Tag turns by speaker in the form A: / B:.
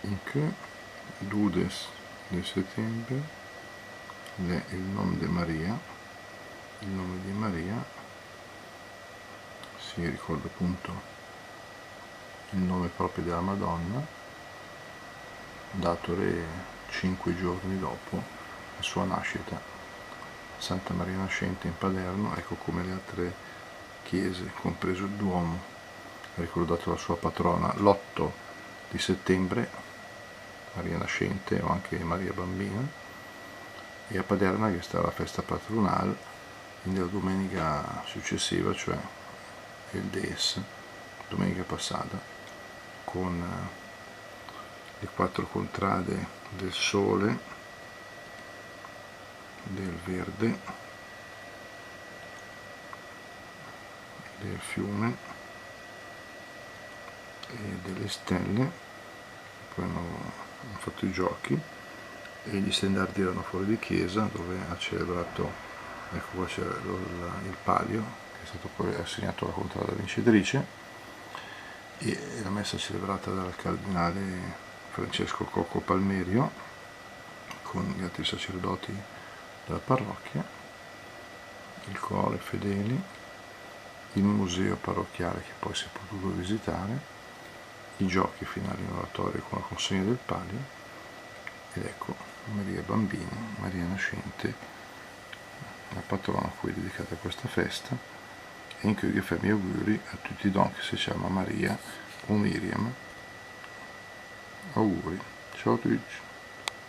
A: in que 2 de settembre il nome di Maria, si ricorda appunto il nome proprio della Madonna, dato 5 giorni dopo la sua nascita, Santa Maria Nascente in Paderno. Ecco come le altre chiese, compreso il Duomo, ha ricordato la sua patrona l'8 di settembre, Maria Nascente o anche Maria Bambina, e a Paderna, che sta la festa patronale, quindi la domenica successiva, cioè il Des, domenica passata, con le 4 contrade del sole, del verde, del fiume e delle stelle. Poi hanno fatto i giochi e gli stendardi erano fuori di chiesa, dove ha celebrato, ecco qua c'è il palio, che è stato poi assegnato alla contrada vincitrice, e la messa celebrata dal cardinale Francesco Cocco Palmerio con gli altri sacerdoti della parrocchia, il coro fedeli, il museo parrocchiale che poi si è potuto visitare, i giochi finali in oratorio con la consegna del palio, ed ecco Maria Bambina, Maria Nascente, la patrona a cui è dedicata questa festa, e in cui fai gli auguri a tutti i don che si chiama Maria o Miriam. Auguri, ciao a tutti.